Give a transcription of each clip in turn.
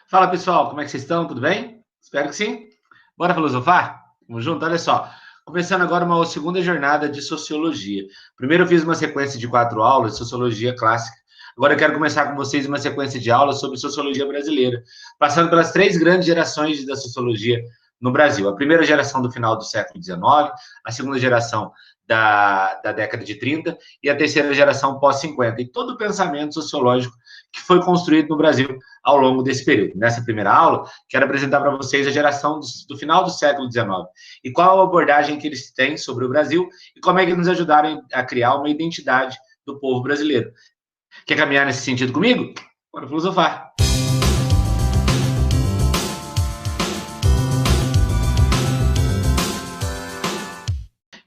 Fala pessoal, como é que vocês estão? Tudo bem? Espero que sim. Bora filosofar? Vamos junto? Olha só. Começando agora uma segunda jornada de sociologia. Primeiro eu fiz uma sequência de 4 aulas de sociologia clássica. Agora eu quero começar com vocês uma sequência de aulas sobre sociologia brasileira, passando pelas 3 grandes gerações da sociologia no Brasil. A primeira geração do final do século XIX, a segunda geração da década de 30 e a terceira geração pós-50. E todo o pensamento sociológico que foi construído no Brasil ao longo desse período. Nessa primeira aula, quero apresentar para vocês a geração do final do século XIX e qual a abordagem que eles têm sobre o Brasil e como é que nos ajudaram a criar uma identidade do povo brasileiro. Quer caminhar nesse sentido comigo? Bora filosofar.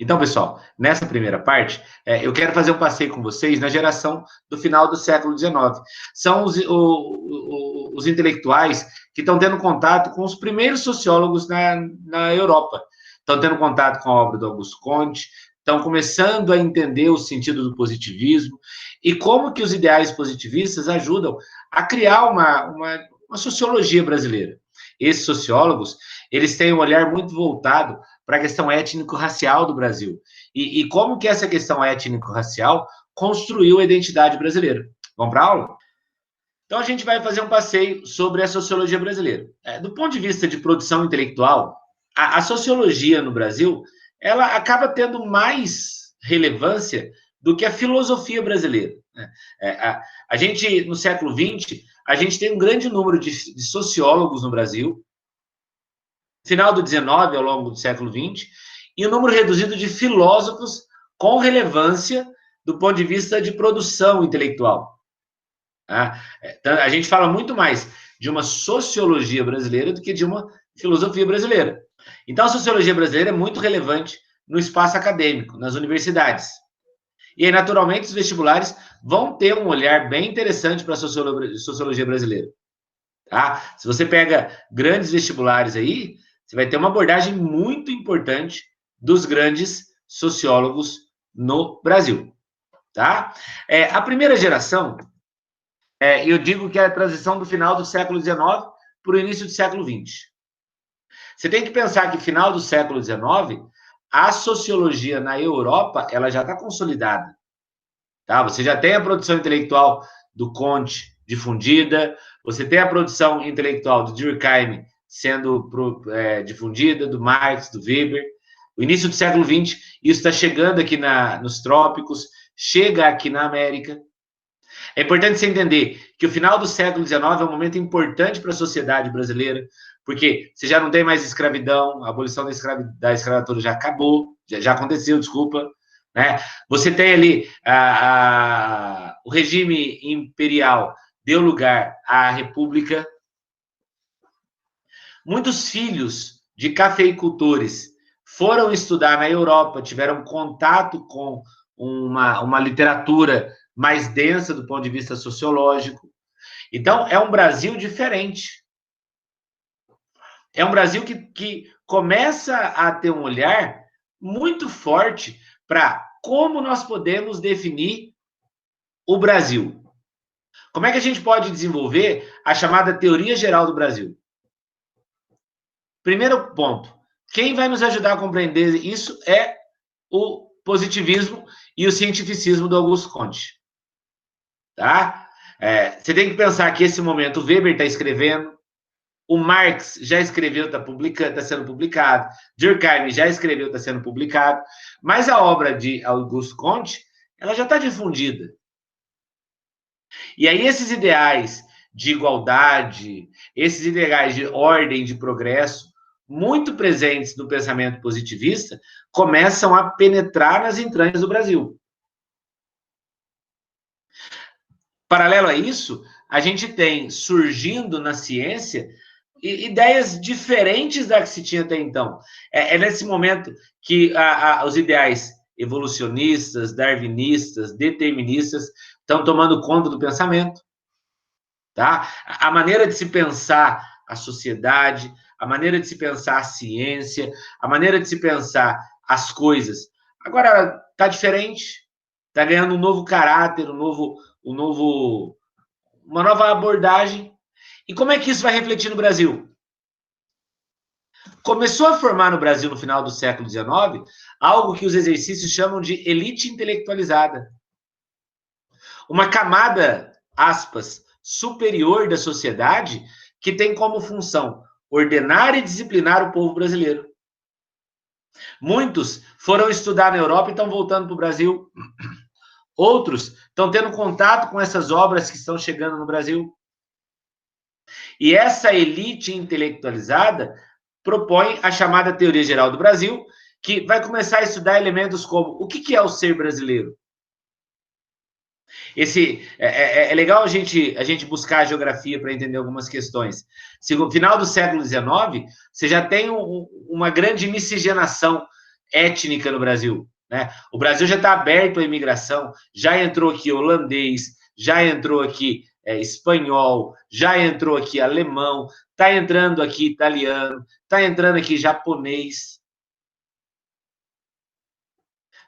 Então, pessoal, nessa primeira parte, eu quero fazer um passeio com vocês na geração do final do século XIX. São os intelectuais que estão tendo contato com os primeiros sociólogos na Europa. Estão tendo contato com a obra do Augusto Comte, estão começando a entender o sentido do positivismo e como que os ideais positivistas ajudam a criar uma sociologia brasileira. Esses sociólogos, eles têm um olhar muito voltado para a questão étnico-racial do Brasil. E como que essa questão étnico-racial construiu a identidade brasileira. Vamos para a aula? Então, a gente vai fazer um passeio sobre a sociologia brasileira. Do ponto de vista de produção intelectual, a sociologia no Brasil, ela acaba tendo mais relevância do que a filosofia brasileira. A gente, no século XX, a gente tem um grande número de sociólogos no Brasil, final do XIX, ao longo do século XX, e um número reduzido de filósofos com relevância do ponto de vista de produção intelectual. A gente fala muito mais de uma sociologia brasileira do que de uma filosofia brasileira. Então, a sociologia brasileira é muito relevante no espaço acadêmico, nas universidades. E aí, naturalmente, os vestibulares vão ter um olhar bem interessante para a sociologia brasileira. Tá? Se você pega grandes vestibulares aí, você vai ter uma abordagem muito importante dos grandes sociólogos no Brasil. Tá? A primeira geração, eu digo que é a transição do final do século XIX para o início do século XX. Você tem que pensar que final do século XIX, a sociologia na Europa, ela já está consolidada. Tá? Você já tem a produção intelectual do Comte difundida, você tem a produção intelectual do Durkheim sendo difundida, do Marx, do Weber. O início do século XX, isso está chegando aqui nos trópicos, chega aqui na América. É importante você entender que o final do século XIX é um momento importante para a sociedade brasileira, porque você já não tem mais escravidão, a abolição da escravatura já acabou, já aconteceu, desculpa. Né? Você tem ali o regime imperial deu lugar à república. Muitos filhos de cafeicultores foram estudar na Europa, tiveram contato com uma literatura mais densa do ponto de vista sociológico. Então, é um Brasil diferente. É um Brasil que começa a ter um olhar muito forte para como nós podemos definir o Brasil. Como é que a gente pode desenvolver a chamada teoria geral do Brasil? Primeiro ponto, quem vai nos ajudar a compreender isso é o positivismo e o cientificismo do Augusto Comte. Tá? Você tem que pensar que esse momento o Weber está escrevendo, o Marx já escreveu, está sendo publicado, Durkheim já escreveu, está sendo publicado, mas a obra de Augusto Comte, ela já está difundida. E aí esses ideais de igualdade, esses ideais de ordem, de progresso, muito presentes no pensamento positivista, começam a penetrar nas entranhas do Brasil. Paralelo a isso, a gente tem surgindo na ciência ideias diferentes da que se tinha até então. É nesse momento que os ideais evolucionistas, darwinistas, deterministas estão tomando conta do pensamento. Tá? A maneira de se pensar a sociedade, a maneira de se pensar a ciência, a maneira de se pensar as coisas. Agora está diferente, está ganhando um novo caráter, uma nova abordagem. E como é que isso vai refletir no Brasil? Começou a formar no Brasil, no final do século XIX, algo que os exercícios chamam de elite intelectualizada. Uma camada, aspas, superior da sociedade que tem como função ordenar e disciplinar o povo brasileiro. Muitos foram estudar na Europa e estão voltando para o Brasil. Outros estão tendo contato com essas obras que estão chegando no Brasil. E essa elite intelectualizada propõe a chamada Teoria Geral do Brasil, que vai começar a estudar elementos como o que é o ser brasileiro. É legal a gente buscar a geografia para entender algumas questões. No final do século XIX, você já tem uma grande miscigenação étnica no Brasil. Né? O Brasil já está aberto à imigração, já entrou aqui holandês, já entrou aqui espanhol, já entrou aqui alemão, está entrando aqui italiano, está entrando aqui japonês.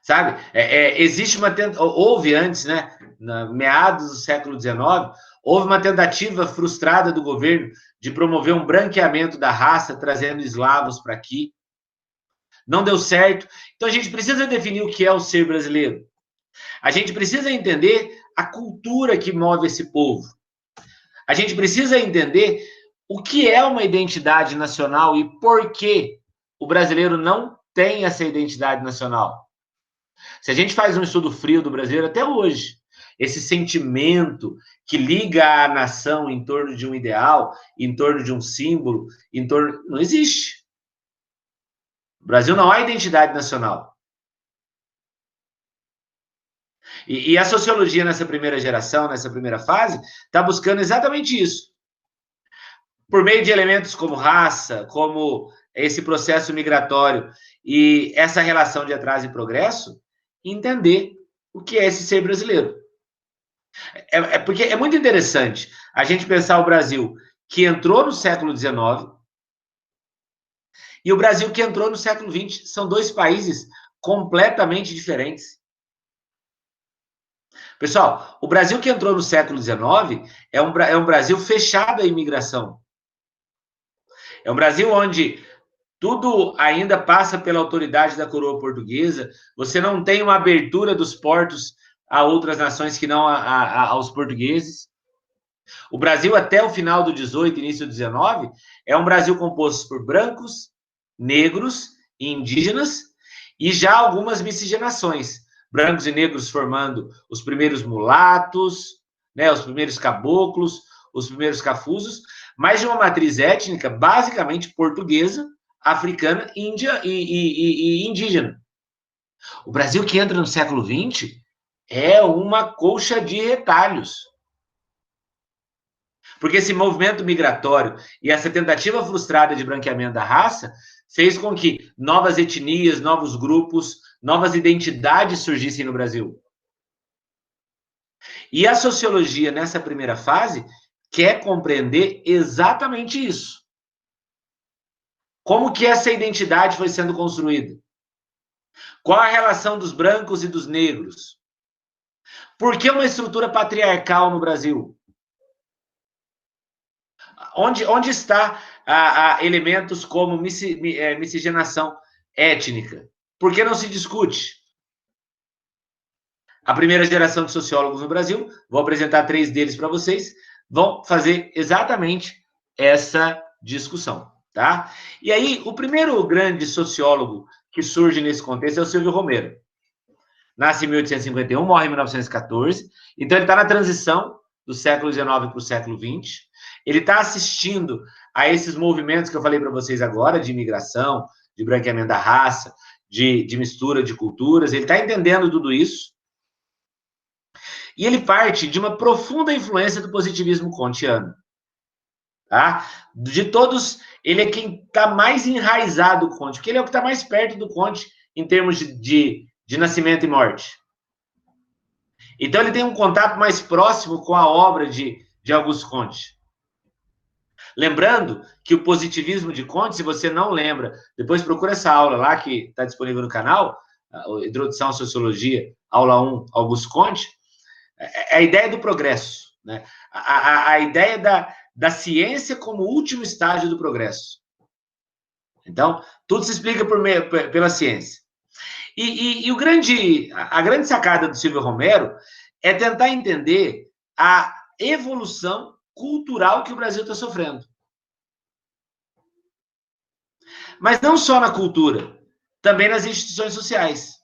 Sabe? Existe houve antes, né, meados do século XIX, houve uma tentativa frustrada do governo de promover um branqueamento da raça, trazendo eslavos para aqui. Não deu certo. Então a gente precisa definir o que é o ser brasileiro. A gente precisa entender a cultura que move esse povo. A gente precisa entender o que é uma identidade nacional e por que o brasileiro não tem essa identidade nacional. Se a gente faz um estudo frio do brasileiro até hoje, esse sentimento que liga a nação em torno de um ideal, em torno de um símbolo, não existe. No Brasil não há identidade nacional. E a sociologia nessa primeira geração, nessa primeira fase, está buscando exatamente isso. Por meio de elementos como raça, como esse processo migratório e essa relação de atraso e progresso, entender o que é esse ser brasileiro. Porque é muito interessante a gente pensar o Brasil que entrou no século XIX e o Brasil que entrou no século XX. São dois países completamente diferentes. Pessoal, o Brasil que entrou no século XIX é um Brasil fechado à imigração. É um Brasil onde tudo ainda passa pela autoridade da coroa portuguesa, você não tem uma abertura dos portos a outras nações que não aos portugueses. O Brasil, até o final do 18, início do 19, é um Brasil composto por brancos, negros e indígenas, e já algumas miscigenações. Brancos e negros formando os primeiros mulatos, né, os primeiros caboclos, os primeiros cafusos, mas de uma matriz étnica basicamente portuguesa, africana e indígena. O Brasil que entra no século XX é uma colcha de retalhos. Porque esse movimento migratório e essa tentativa frustrada de branqueamento da raça fez com que novas etnias, novos grupos, novas identidades surgissem no Brasil. E a sociologia, nessa primeira fase, quer compreender exatamente isso. Como que essa identidade foi sendo construída? Qual a relação dos brancos e dos negros? Por que uma estrutura patriarcal no Brasil? Onde está elementos como miscigenação étnica? Por que não se discute? A primeira geração de sociólogos no Brasil, vou apresentar 3 deles para vocês, vão fazer exatamente essa discussão, tá? E aí, o primeiro grande sociólogo que surge nesse contexto é o Silvio Romero. Nasce em 1851, morre em 1914, então ele está na transição do século XIX para o século XX. Ele está assistindo a esses movimentos que eu falei para vocês agora, de imigração, de branqueamento da raça, de mistura de culturas, ele está entendendo tudo isso. E ele parte de uma profunda influência do positivismo kantiano. Tá? De todos, ele é quem está mais enraizado com o Comte, porque ele é o que está mais perto do Comte em termos de nascimento e morte. Então, ele tem um contato mais próximo com a obra de Auguste Comte. Lembrando que o positivismo de Comte, se você não lembra, depois procura essa aula lá que está disponível no canal, a Introdução à Sociologia, aula 1, Auguste Comte, é a ideia do progresso, né? A ideia da ciência como último estágio do progresso. Então, tudo se explica pela ciência. E a grande sacada do Silvio Romero é tentar entender a evolução cultural que o Brasil está sofrendo. Mas não só na cultura, também nas instituições sociais.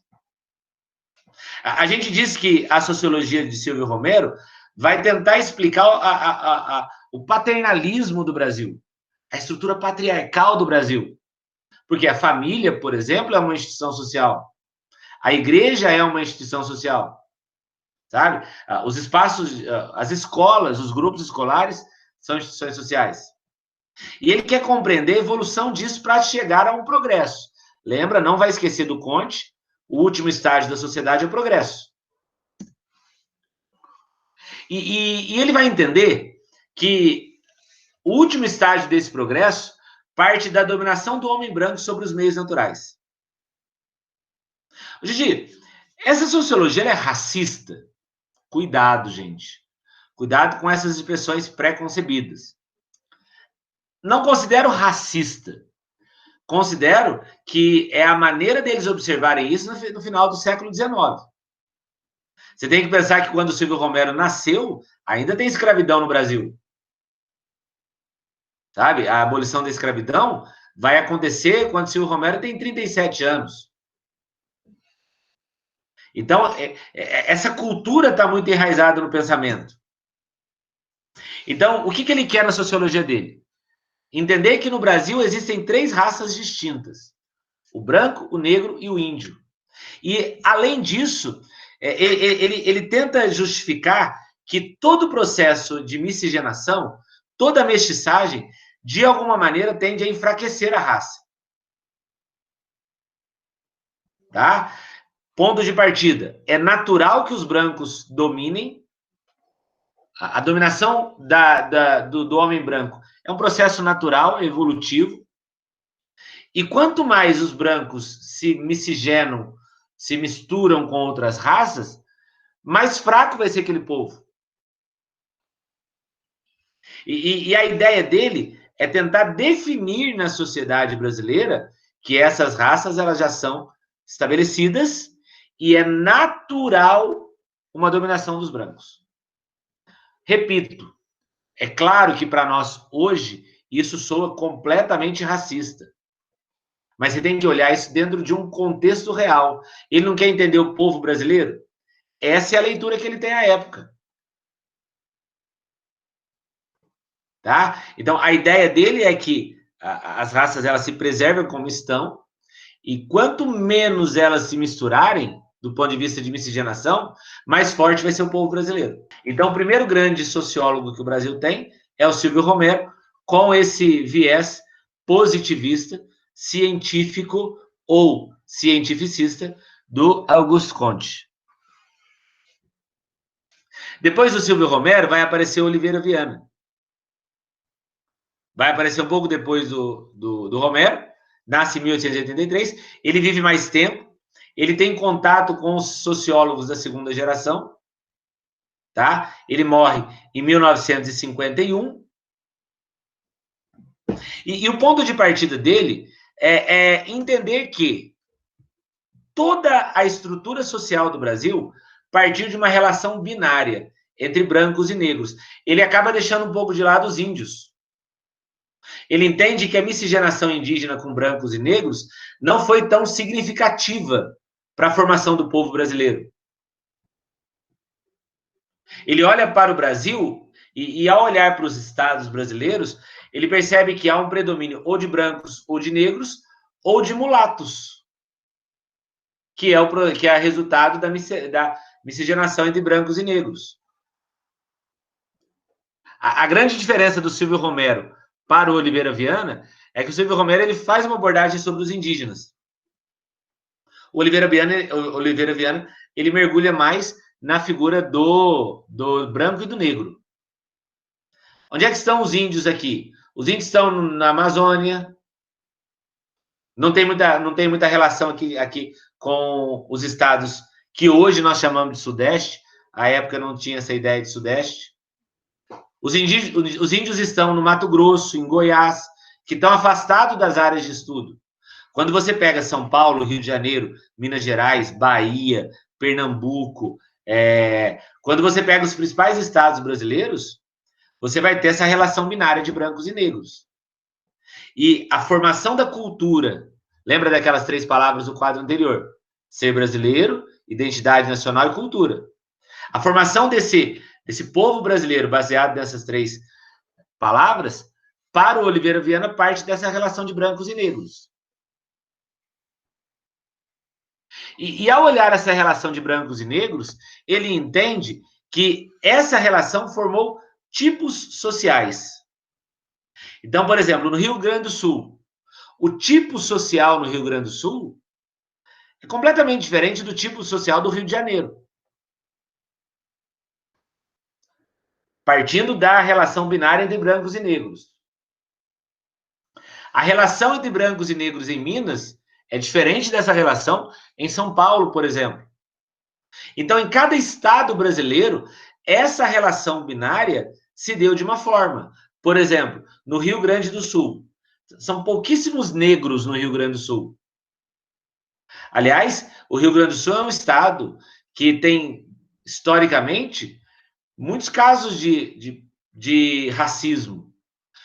A gente diz que a sociologia de Silvio Romero vai tentar explicar o paternalismo do Brasil, a estrutura patriarcal do Brasil. Porque a família, por exemplo, é uma instituição social. A igreja é uma instituição social. Sabe? Os espaços, as escolas, os grupos escolares são instituições sociais. E ele quer compreender a evolução disso para chegar a um progresso. Lembra, não vai esquecer do Conte, o último estágio da sociedade é o progresso. E ele vai entender que o último estágio desse progresso parte da dominação do homem branco sobre os meios naturais. Gigi, essa sociologia é racista? Cuidado, gente. Cuidado com essas expressões pré-concebidas. Não considero racista. Considero que é a maneira deles observarem isso no final do século XIX. Você tem que pensar que quando o Silvio Romero nasceu, ainda tem escravidão no Brasil. Sabe? A abolição da escravidão vai acontecer quando o Silvio Romero tem 37 anos. Então, essa cultura está muito enraizada no pensamento. Então, o que ele quer na sociologia dele? Entender que no Brasil existem 3 raças distintas: o branco, o negro e o índio. E, além disso, ele tenta justificar que todo o processo de miscigenação, toda a mestiçagem, de alguma maneira, tende a enfraquecer a raça. Tá? Ponto de partida. É natural que os brancos dominem. A dominação do homem branco é um processo natural, evolutivo. E quanto mais os brancos se miscigenam, se misturam com outras raças, mais fraco vai ser aquele povo. E a ideia dele é tentar definir na sociedade brasileira que essas raças elas já são estabelecidas e é natural uma dominação dos brancos. Repito, é claro que para nós hoje isso soa completamente racista. Mas você tem que olhar isso dentro de um contexto real. Ele não quer entender o povo brasileiro? Essa é a leitura que ele tem à época. Tá? Então, a ideia dele é que as raças elas se preservam como estão, e quanto menos elas se misturarem, do ponto de vista de miscigenação, mais forte vai ser o povo brasileiro. Então, o primeiro grande sociólogo que o Brasil tem é o Silvio Romero, com esse viés positivista, científico ou cientificista do Auguste Comte. Depois do Silvio Romero, vai aparecer Oliveira Viana. Vai aparecer um pouco depois do Romero, nasce em 1883, ele vive mais tempo, ele tem contato com os sociólogos da segunda geração, tá? Ele morre em 1951, e o ponto de partida dele é entender que toda a estrutura social do Brasil partiu de uma relação binária entre brancos e negros. Ele acaba deixando um pouco de lado os índios. Ele entende que a miscigenação indígena com brancos e negros não foi tão significativa para a formação do povo brasileiro. Ele olha para o Brasil e ao olhar para os estados brasileiros, ele percebe que há um predomínio ou de brancos ou de negros ou de mulatos, que é resultado da miscigenação entre brancos e negros. A grande diferença do Silvio Romero para o Oliveira Viana é que o Silvio Romero ele faz uma abordagem sobre os indígenas. O Oliveira Viana ele mergulha mais na figura do branco e do negro. Onde é que estão os índios aqui? Os índios estão na Amazônia. Não tem muita relação aqui com os estados que hoje nós chamamos de Sudeste. À época não tinha essa ideia de Sudeste. Os índios estão no Mato Grosso, em Goiás, que estão afastados das áreas de estudo. Quando você pega São Paulo, Rio de Janeiro, Minas Gerais, Bahia, Pernambuco, quando você pega os principais estados brasileiros, você vai ter essa relação binária de brancos e negros. E a formação da cultura, lembra daquelas 3 palavras do quadro anterior? Ser brasileiro, identidade nacional e cultura. A formação desse povo brasileiro, baseado nessas 3 palavras, para o Oliveira Viana, parte dessa relação de brancos e negros. E ao olhar essa relação de brancos e negros, ele entende que essa relação formou tipos sociais. Então, por exemplo, no Rio Grande do Sul, o tipo social no Rio Grande do Sul é completamente diferente do tipo social do Rio de Janeiro. Partindo da relação binária entre brancos e negros. A relação entre brancos e negros em Minas é diferente dessa relação em São Paulo, por exemplo. Então, em cada estado brasileiro, essa relação binária se deu de uma forma. Por exemplo, no Rio Grande do Sul, são pouquíssimos negros no Rio Grande do Sul. Aliás, o Rio Grande do Sul é um estado que tem, historicamente, muitos casos de racismo.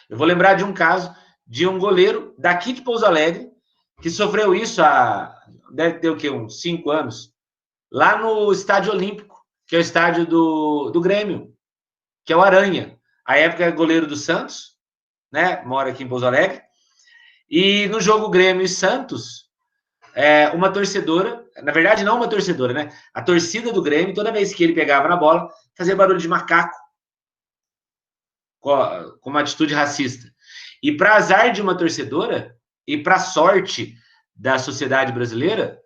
Eu vou lembrar de um caso de um goleiro daqui de Pouso Alegre que sofreu isso deve ter o quê? Uns 5 anos, lá no Estádio Olímpico, que é o estádio do Grêmio, que é o Aranha. A época é goleiro do Santos, né? Mora aqui em Pouso Alegre. E no jogo Grêmio e Santos, uma torcedora, na verdade não uma torcedora, né? A torcida do Grêmio, toda vez que ele pegava na bola, fazia barulho de macaco, com uma atitude racista. E para azar de uma torcedora, e para sorte da sociedade brasileira,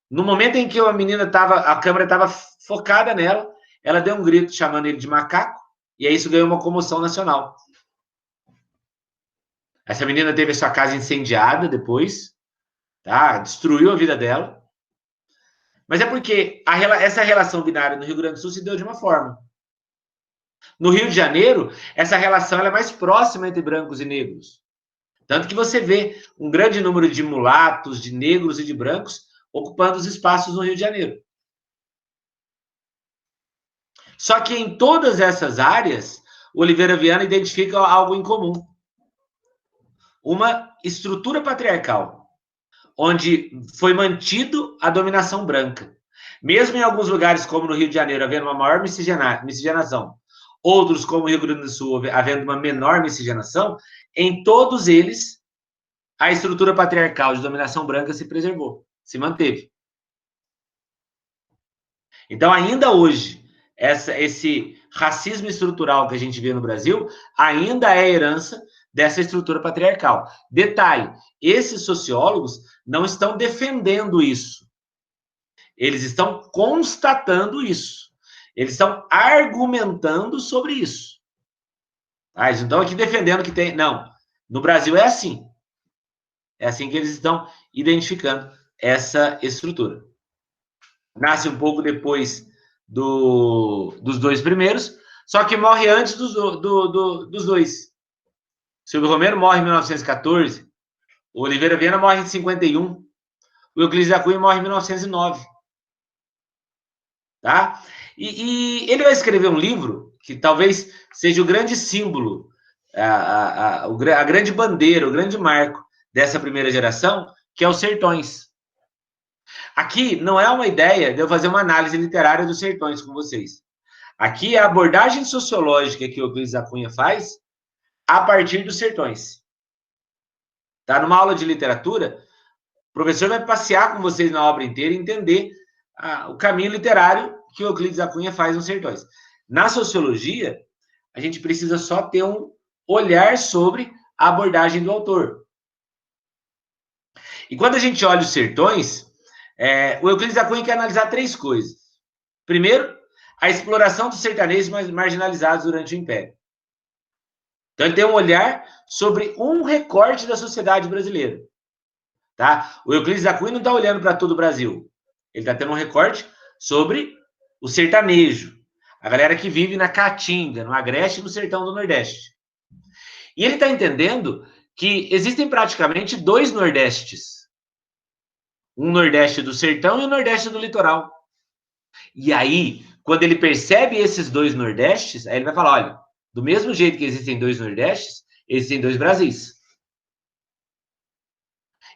no momento em que a câmera estava focada nela, ela deu um grito chamando ele de macaco, e aí isso ganhou uma comoção nacional. Essa menina teve a sua casa incendiada depois, tá? Destruiu a vida dela. Mas é porque essa relação binária no Rio Grande do Sul se deu de uma forma. No Rio de Janeiro, essa relação é mais próxima entre brancos e negros. Tanto que você vê um grande número de mulatos, de negros e de brancos ocupando os espaços no Rio de Janeiro. Só que em todas essas áreas, o Oliveira Viana identifica algo em comum. Uma estrutura patriarcal, onde foi mantido a dominação branca. Mesmo em alguns lugares, como no Rio de Janeiro, havendo uma maior miscigenação, outros, como o Rio Grande do Sul, havendo uma menor miscigenação, em todos eles, a estrutura patriarcal de dominação branca se preservou, se manteve. Então, ainda hoje, esse racismo estrutural que a gente vê no Brasil ainda é herança dessa estrutura patriarcal. Detalhe, esses sociólogos não estão defendendo isso. Eles estão constatando isso. Eles estão argumentando sobre isso. Ah, eles não estão aqui defendendo que tem... Não, no Brasil é assim. É assim que eles estão identificando essa estrutura. Nasce um pouco depois dos 2 primeiros, só que morre antes dos 2. Silvio Romero morre em 1914, o Oliveira Viana morre em 51, o Euclides da Cunha morre em 1909. Tá? E ele vai escrever um livro que talvez seja o grande símbolo, a grande bandeira, o grande marco dessa primeira geração, que é Os Sertões. Aqui não é uma ideia de eu fazer uma análise literária dos sertões com vocês. Aqui é a abordagem sociológica que o Euclides da Cunha faz a partir dos sertões. Tá? Numa aula de literatura, o professor vai passear com vocês na obra inteira e entender o caminho literário que o Euclides da Cunha faz nos sertões. Na sociologia, a gente precisa só ter um olhar sobre a abordagem do autor. E quando a gente olha os sertões, o Euclides da Cunha quer analisar 3 coisas. Primeiro, a exploração dos sertanejos marginalizados durante o Império. Então, ele tem um olhar sobre um recorte da sociedade brasileira. Tá? O Euclides da Cunha não está olhando para todo o Brasil. Ele está tendo um recorte sobre o sertanejo. A galera que vive na Caatinga, no Agreste e no Sertão do Nordeste. E ele está entendendo que existem praticamente dois Nordestes. Um Nordeste do Sertão e um Nordeste do Litoral. E aí, quando ele percebe esses dois Nordestes, aí ele vai falar, olha, do mesmo jeito que existem dois Nordestes, existem dois Brasis.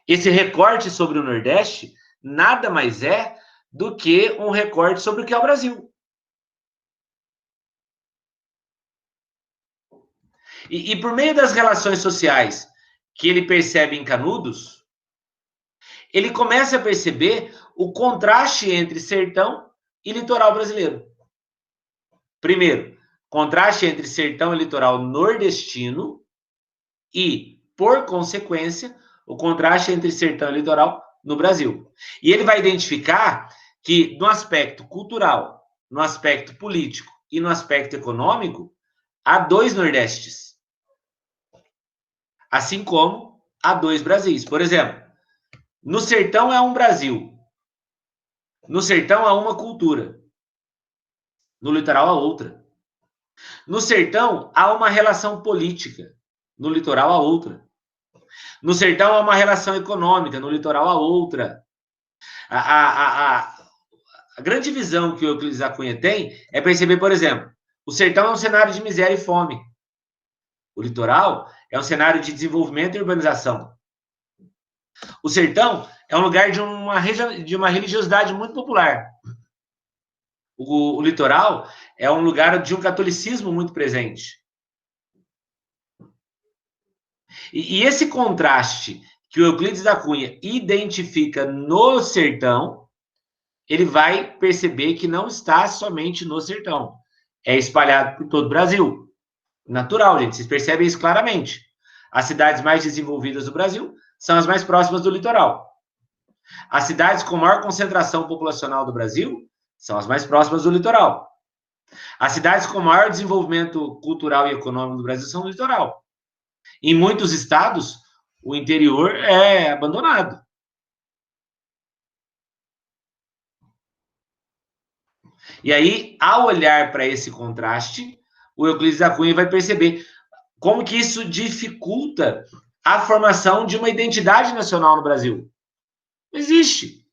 Esse recorte sobre o Nordeste nada mais é do que um recorte sobre o que é o Brasil. E por meio das relações sociais que ele percebe em Canudos, ele começa a perceber o contraste entre sertão e litoral brasileiro. Primeiro, contraste entre sertão e litoral nordestino e, por consequência, o contraste entre sertão e litoral no Brasil. E ele vai identificar que, no aspecto cultural, no aspecto político e no aspecto econômico, há dois Nordestes. Assim como há dois Brasis. Por exemplo, no sertão é um Brasil. No sertão há uma cultura. No litoral há outra. No sertão há uma relação política. No litoral há outra. No sertão há uma relação econômica. No litoral há outra. A grande visão que o Euclides da Cunha tem é perceber, por exemplo, o sertão é um cenário de miséria e fome. O litoral é um cenário de desenvolvimento e urbanização. O sertão é um lugar de uma religiosidade muito popular. O litoral é um lugar de um catolicismo muito presente. E esse contraste que o Euclides da Cunha identifica no sertão, ele vai perceber que não está somente no sertão. É espalhado por todo o Brasil. Natural, gente, vocês percebem isso claramente. As cidades mais desenvolvidas do Brasil são as mais próximas do litoral. As cidades com maior concentração populacional do Brasil são as mais próximas do litoral. As cidades com maior desenvolvimento cultural e econômico do Brasil são do litoral. Em muitos estados, o interior é abandonado. E aí, ao olhar para esse contraste, o Euclides da Cunha vai perceber como que isso dificulta a formação de uma identidade nacional no Brasil. Não existe.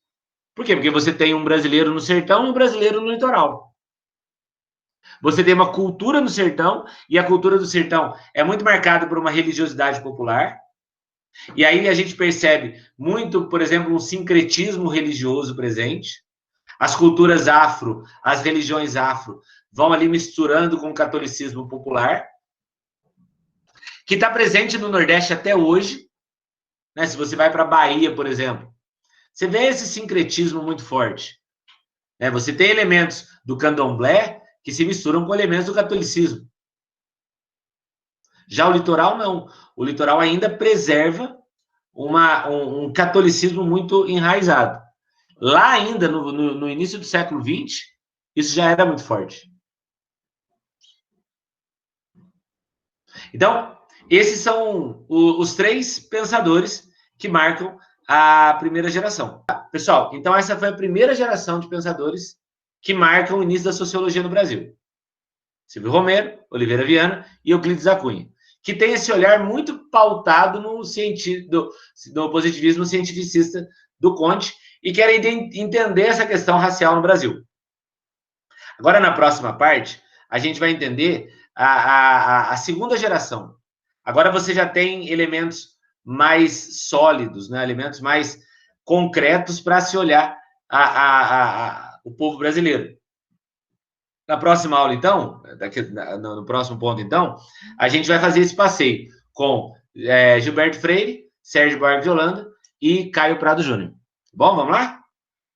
Por quê? Porque você tem um brasileiro no sertão e um brasileiro no litoral. Você tem uma cultura no sertão, e a cultura do sertão é muito marcada por uma religiosidade popular. E aí a gente percebe muito, por exemplo, um sincretismo religioso presente. As culturas afro, as religiões afro, vão ali misturando com o catolicismo popular, que está presente no Nordeste até hoje. Né? Se você vai para a Bahia, por exemplo, você vê esse sincretismo muito forte. Né? Você tem elementos do candomblé que se misturam com elementos do catolicismo. Já o litoral, não. O litoral ainda preserva um catolicismo muito enraizado. Lá ainda, no início do século XX, isso já era muito forte. Então, esses são os três pensadores que marcam a primeira geração. Pessoal, então essa foi a primeira geração de pensadores que marcam o início da sociologia no Brasil. Silvio Romero, Oliveira Viana e Euclides da Cunha, que tem esse olhar muito pautado no positivismo cientificista do Comte e querem entender essa questão racial no Brasil. Agora, na próxima parte, a gente vai entender a segunda geração. Agora você já tem elementos mais sólidos, né? Elementos mais concretos para se olhar o povo brasileiro. Na próxima aula, então, no próximo ponto, então, a gente vai fazer esse passeio com Gilberto Freire, Sérgio Buarque de Holanda e Caio Prado Júnior. Bom, vamos lá?